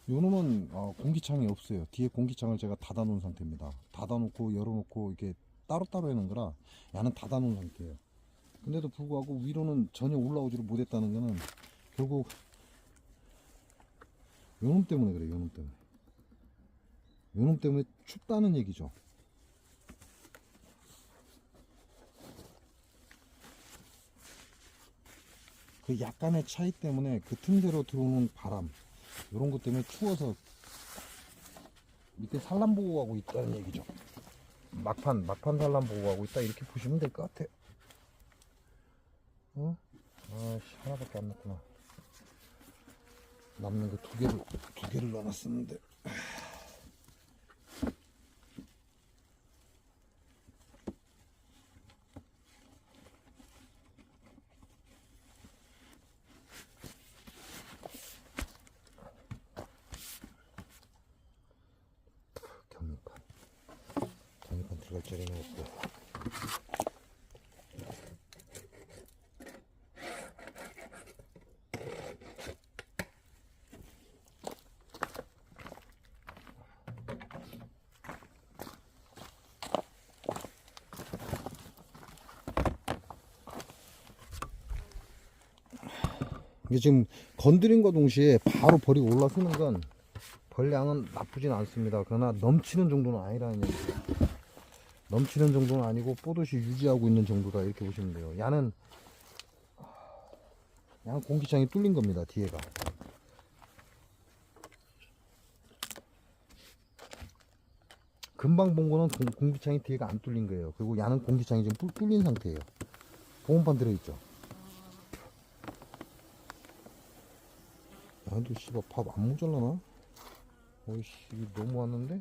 요놈은 공기창이 없어요. 뒤에 공기창을 제가 닫아 놓은 상태입니다. 닫아 놓고 열어 놓고 이렇게 따로따로 해놓은 거라 야는 닫아 놓은 상태예요. 근데도 불구하고 위로는 전혀 올라오지를 못했다는 거는 결국 요놈 때문에 그래요. 요놈 때문에. 요놈 때문에 춥다는 얘기죠. 그 약간의 차이 때문에 그 틈새로 들어오는 바람 이런 것 때문에 추워서 밑에 산란 보호하고 있다는 얘기죠. 막판 산란 보호하고 있다 이렇게 보시면 될 것 같아요. 아씨 하나밖에 안 났구나. 남는 거 두 개를 넣어놨었는데. 경리판 들어갈 자리는 없고. 이게 지금 건드림과 동시에 바로 벌이 올라서는 건 벌량은 나쁘진 않습니다. 그러나 넘치는 정도는 아니라는 얘기죠. 넘치는 정도는 아니고 뽀듯이 유지하고 있는 정도다 이렇게 보시면 돼요. 야는 공기창이 뚫린 겁니다. 뒤에가. 금방 본 거는 공기창이 뒤에가 안 뚫린 거예요. 그리고 야는 공기창이 지금 뚫린 상태예요. 보온판 들어있죠. 야도 씨발 밥 안 모자라나? 어이씨 이거 너무 왔는데?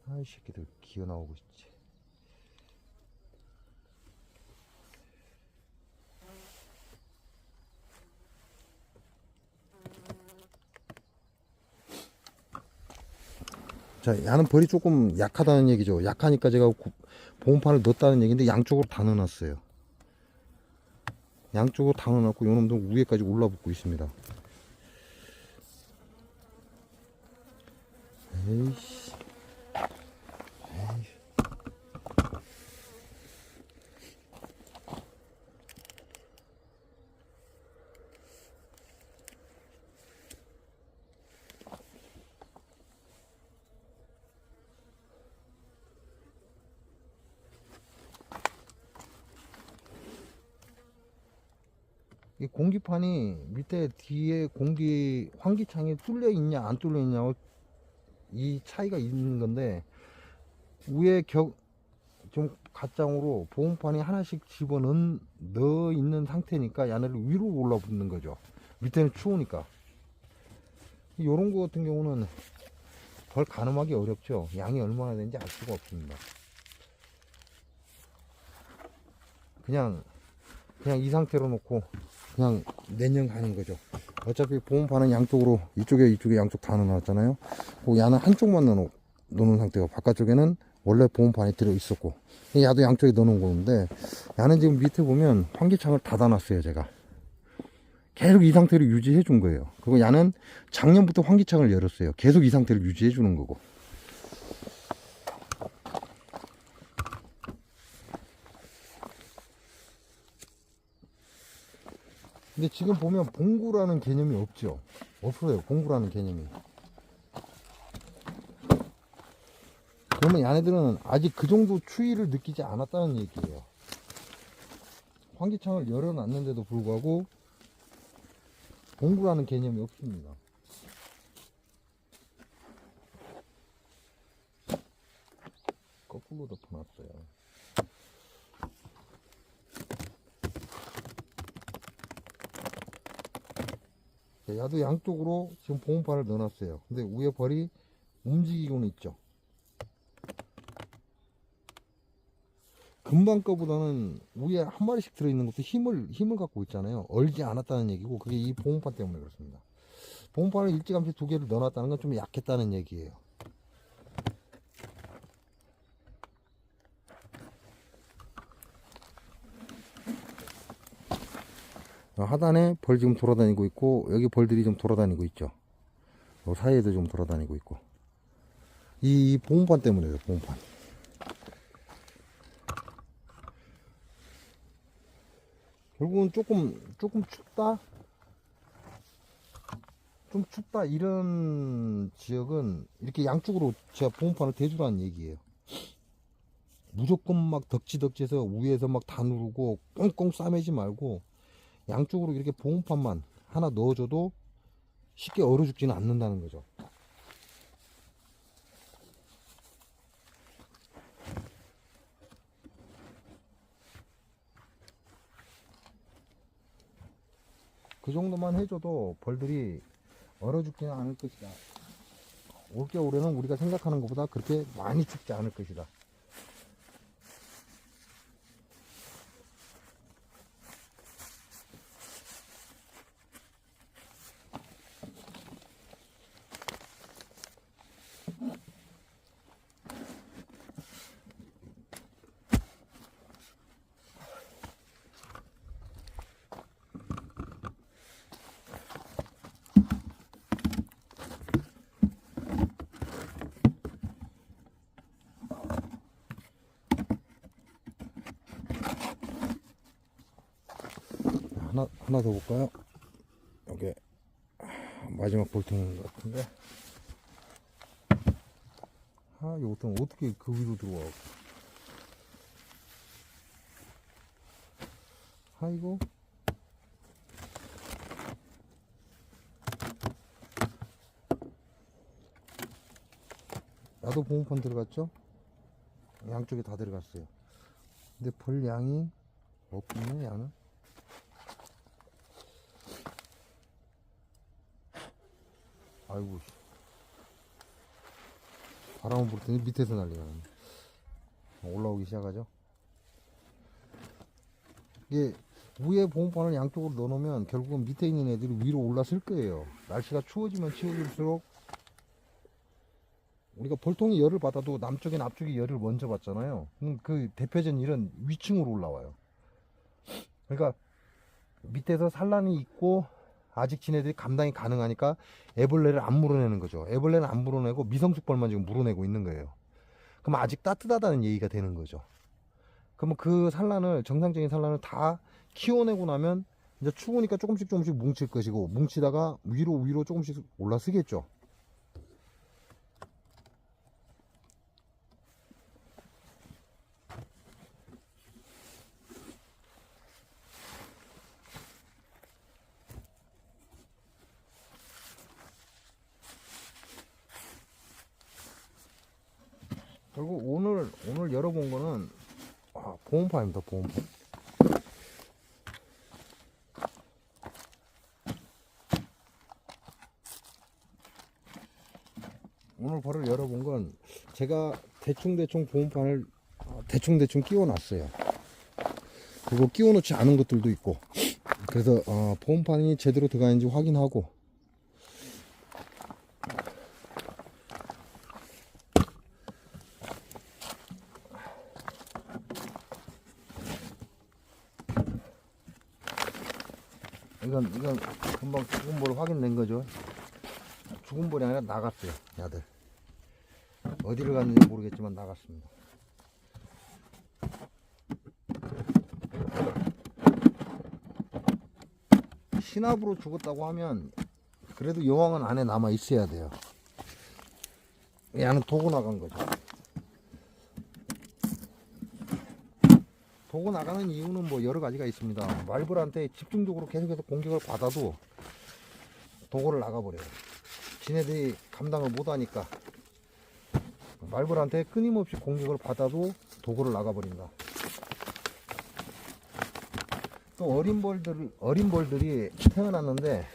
아이 새끼들 기어 나오고 있지. 자, 야는 벌이 조금 약하다는 얘기죠. 약하니까 제가 보온판을 넣었다는 얘기인데 양쪽으로 다 넣어놨어요. 양쪽으로 다 넣어놨고 요놈도 위에까지 올라붙고 있습니다. 에이씨. 이 공기판이 밑에 뒤에 환기창이 뚫려 있냐 안 뚫려 있냐 이 차이가 있는 건데 위에 좀 가장으로 보온판이 하나씩 넣어 있는 상태니까 야네를 위로 올라붙는 거죠. 밑에는 추우니까. 요런 거 같은 경우는 벌 가늠하기 어렵죠. 양이 얼마나 되는지 알 수가 없습니다. 그냥 이 상태로 놓고 그냥 내년 가는 거죠. 어차피 보온판은 양쪽으로 이쪽에 양쪽 다 넣어놨잖아요. 야는 한쪽만 넣는 상태고 바깥쪽에는 원래 보온판이 들어 있었고 야도 양쪽에 넣어놓은 건데 야는 지금 밑에 보면 환기창을 닫아놨어요. 제가 계속 이 상태로 유지해 준 거예요. 그리고 야는 작년부터 환기창을 열었어요. 계속 이 상태를 유지해 주는 거고. 근데 지금 보면 봉구라는 개념이 없죠. 없어요. 봉구라는 개념이. 그러면 얘네들은 아직 그 정도 추위를 느끼지 않았다는 얘기예요. 환기창을 열어놨는데도 불구하고 봉구라는 개념이 없습니다. 거꾸로 덮어놨어요. 야도 양쪽으로 지금 보온판을 넣어놨어요. 근데 위에 벌이 움직이고는 있죠. 금방 거보다는 위에 한 마리씩 들어있는 것도 힘을 갖고 있잖아요. 얼지 않았다는 얘기고 그게 이 보온판 때문에 그렇습니다. 보온판을 일찌감치 두 개를 넣어놨다는 건 좀 약했다는 얘기예요. 하단에 벌 지금 돌아다니고 있고 여기 벌들이 좀 돌아다니고 있죠. 요 사이에도 좀 돌아다니고 있고. 이 보온판 때문에요, 보온판. 결국은 조금 춥다? 좀 춥다 이런 지역은 이렇게 양쪽으로 제가 보온판을 대주라는 얘기예요. 무조건 막 덕지덕지해서 위에서 막 다 누르고 꽁꽁 싸매지 말고 양쪽으로 이렇게 보온판만 하나 넣어줘도 쉽게 얼어 죽지는 않는다는 거죠. 그 정도만 해줘도 벌들이 얼어 죽지는 않을 것이다. 올겨울에는 우리가 생각하는 것보다 그렇게 많이 춥지 않을 것이다. 하나 더 볼까요? 여기 마지막 볼통인 것 같은데. 이것도 어떻게 그 위로 들어와? 아이고. 나도 보온판 들어갔죠? 양쪽에 다 들어갔어요. 근데 벌 양이 없네, 야는. 아이고, 바람을 불더니 밑에서 난리가 나네. 올라오기 시작하죠. 이게 위에 보온판을 양쪽으로 넣어놓으면 결국은 밑에 있는 애들이 위로 올라설 거예요. 날씨가 추워지면 추워질수록 우리가 벌통이 열을 받아도 남쪽엔 앞쪽이 열을 먼저 받잖아요. 그 대표적인 일은 위층으로 올라와요. 그러니까 밑에서 산란이 있고 아직 지네들이 감당이 가능하니까 애벌레를 안 물어내는 거죠. 애벌레는 안 물어내고 미성숙벌만 지금 물어내고 있는 거예요. 그럼 아직 따뜻하다는 얘기가 되는 거죠. 그러면 그 산란을, 정상적인 산란을 다 키워내고 나면 이제 추우니까 조금씩 뭉칠 것이고, 뭉치다가 위로 조금씩 올라서겠죠. 결국 오늘 열어본 거는 보온판입니다. 보온판. 오늘 벌을 열어본 건 제가 대충 보온판을 대충 끼워 놨어요. 그리고 끼워 놓지 않은 것들도 있고, 그래서 보온판이 제대로 들어가는지 확인하고, 이건 금방 죽은 벌 확인된 거죠. 죽은 벌이 아니라 나갔어요, 야들. 어디를 갔는지 모르겠지만 나갔습니다. 신압으로 죽었다고 하면 그래도 여왕은 안에 남아 있어야 돼요. 얘는 도고 나간 거죠. 도고 나가는 이유는 뭐 여러 가지가 있습니다. 말벌한테 집중적으로 계속해서 공격을 받아도 도고를 나가버려요. 지네들이 감당을 못하니까 말벌한테 끊임없이 공격을 받아도 도고를 나가버린다. 또 어린 벌들이 태어났는데,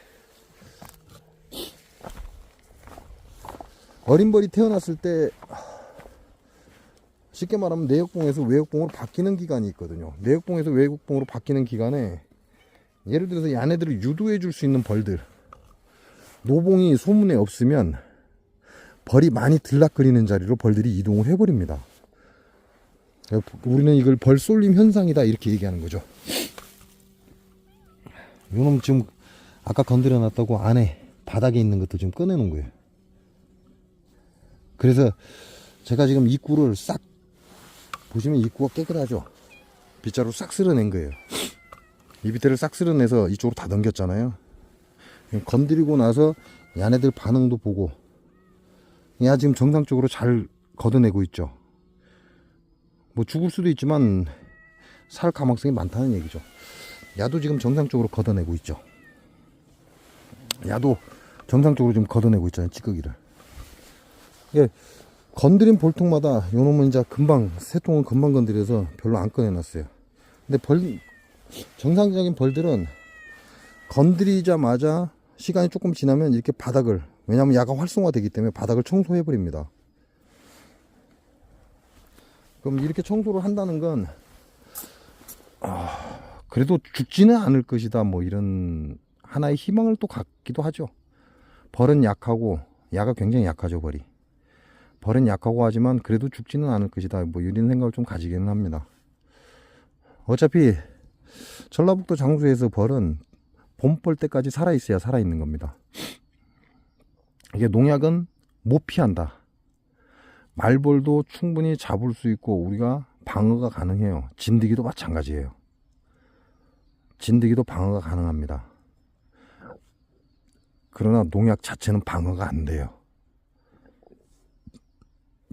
어린 벌이 태어났을 때 쉽게 말하면 내역봉에서 외역봉으로 바뀌는 기간이 있거든요. 내역봉에서 외역봉으로 바뀌는 기간에 예를 들어서 얘네들을 유도해 줄 수 있는 벌들, 노봉이 소문에 없으면 벌이 많이 들락거리는 자리로 벌들이 이동을 해버립니다. 우리는 이걸 벌 쏠림 현상이다 이렇게 얘기하는 거죠. 요놈 지금 아까 건드려 놨다고 안에 바닥에 있는 것도 지금 꺼내 놓은 거예요. 그래서 제가 지금 입구를 싹 보시면 입구가 깨끗하죠. 빗자루 싹 쓸어낸 거예요. 이 밑에를 싹 쓸어내서 이쪽으로 다 넘겼잖아요. 건드리고 나서 얘네들 반응도 보고, 야 지금 정상적으로 잘 걷어내고 있죠. 뭐 죽을 수도 있지만 살 가망성이 많다는 얘기죠. 야도 지금 정상적으로 걷어내고 있죠. 야도 정상적으로 지금 걷어내고 있잖아요, 찌꺼기를. 예, 건드린 볼통마다 요놈은 이제 금방, 새 통은 금방 건드려서 별로 안 꺼내놨어요. 근데 정상적인 벌들은 건드리자마자 시간이 조금 지나면 이렇게 바닥을, 왜냐하면 야가 활성화되기 때문에 바닥을 청소해 버립니다. 그럼 이렇게 청소를 한다는 건 그래도 죽지는 않을 것이다, 뭐 이런 하나의 희망을 또 갖기도 하죠. 벌은 약하고 야가 굉장히 약하죠. 벌은 약하고 하지만 그래도 죽지는 않을 것이다, 뭐 이런 생각을 좀 가지기는 합니다. 어차피 전라북도 장수에서 벌은 봄벌 때까지 살아있어야 살아있는 겁니다. 이게 농약은 못 피한다. 말벌도 충분히 잡을 수 있고 우리가 방어가 가능해요. 진드기도 마찬가지예요. 진드기도 방어가 가능합니다. 그러나 농약 자체는 방어가 안 돼요.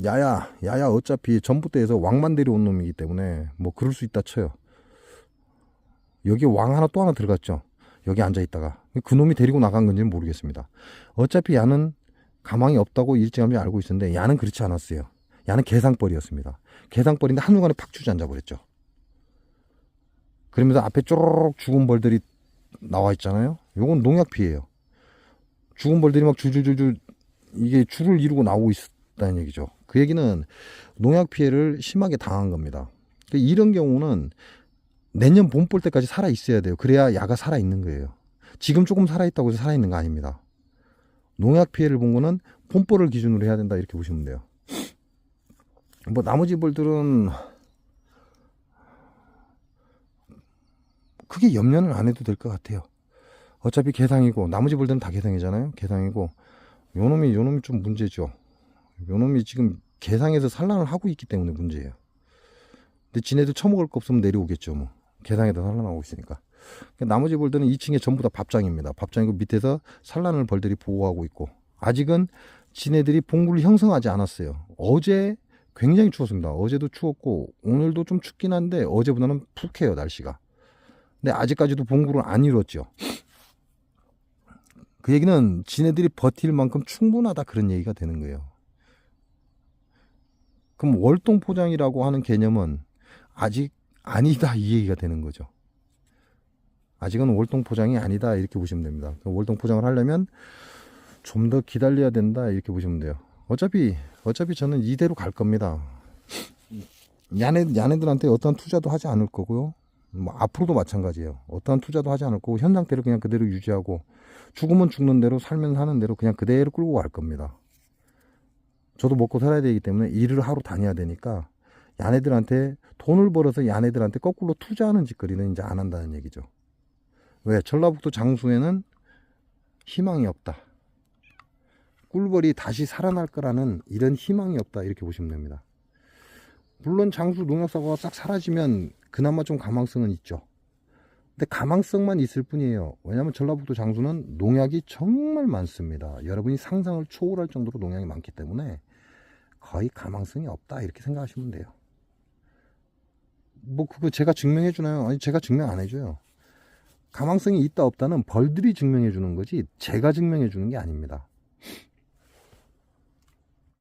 야야 어차피 전봇대에서 왕만 데려온 놈이기 때문에 뭐 그럴 수 있다 쳐요. 여기 왕 하나 또 하나 들어갔죠. 여기 앉아있다가 그 놈이 데리고 나간 건지는 모르겠습니다. 어차피 야는 가망이 없다고 일찌감치 알고 있었는데 야는 그렇지 않았어요. 야는 개상벌이었습니다. 개상벌인데 한순간에 팍 주저앉아버렸죠. 그러면서 앞에 쪼르륵 죽은 벌들이 나와 있잖아요. 요건 농약 피해예요. 죽은 벌들이 막 줄줄줄줄 이게 줄을 이루고 나오고 있다는 얘기죠. 그 얘기는 농약 피해를 심하게 당한 겁니다. 이런 경우는 내년 봄볼 때까지 살아 있어야 돼요. 그래야 야가 살아 있는 거예요. 지금 조금 살아 있다고 해서 살아 있는 거 아닙니다. 농약 피해를 본 거는 봄볼을 기준으로 해야 된다, 이렇게 보시면 돼요. 뭐 나머지 벌들은 크게 염려는 안 해도 될 것 같아요. 어차피 개상이고 나머지 벌들은 다 개상이잖아요. 개상이고 요놈이 좀 문제죠. 요놈이 지금 개상에서 산란을 하고 있기 때문에 문제예요. 근데 지네도 처먹을 거 없으면 내려오겠죠. 뭐 개상에다 산란하고 있으니까. 나머지 벌들은 2층에 전부 다 밥장입니다. 밥장이고 밑에서 산란을 벌들이 보호하고 있고, 아직은 지네들이 봉구를 형성하지 않았어요. 어제 굉장히 추웠습니다. 어제도 추웠고 오늘도 좀 춥긴 한데 어제보다는 푹해요, 날씨가. 근데 아직까지도 봉구를 안 이뤘죠. 그 얘기는 지네들이 버틸 만큼 충분하다, 그런 얘기가 되는 거예요. 그럼 월동 포장이라고 하는 개념은 아직 아니다, 이 얘기가 되는 거죠. 아직은 월동 포장이 아니다, 이렇게 보시면 됩니다. 월동 포장을 하려면 좀 더 기다려야 된다, 이렇게 보시면 돼요. 어차피 저는 이대로 갈 겁니다. 야네들한테 어떠한 투자도 하지 않을 거고요. 뭐 앞으로도 마찬가지예요. 어떠한 투자도 하지 않을 거고 현 상태를 그냥 그대로 유지하고, 죽으면 죽는 대로, 살면 사는 대로 그냥 그대로 끌고 갈 겁니다. 저도 먹고 살아야 되기 때문에 일을 하러 다녀야 되니까 야네들한테 돈을 벌어서 야네들한테 거꾸로 투자하는 짓거리는 이제 안 한다는 얘기죠. 왜? 전라북도 장수에는 희망이 없다. 꿀벌이 다시 살아날 거라는 이런 희망이 없다, 이렇게 보시면 됩니다. 물론 장수 농약사고가 싹 사라지면 그나마 좀 가망성은 있죠. 근데 가망성만 있을 뿐이에요. 왜냐하면 전라북도 장수는 농약이 정말 많습니다. 여러분이 상상을 초월할 정도로 농약이 많기 때문에 거의 가망성이 없다, 이렇게 생각하시면 돼요. 뭐 그거 제가 증명해 주나요? 아니, 제가 증명 안 해줘요. 가망성이 있다 없다는 벌들이 증명해 주는 거지 제가 증명해 주는 게 아닙니다.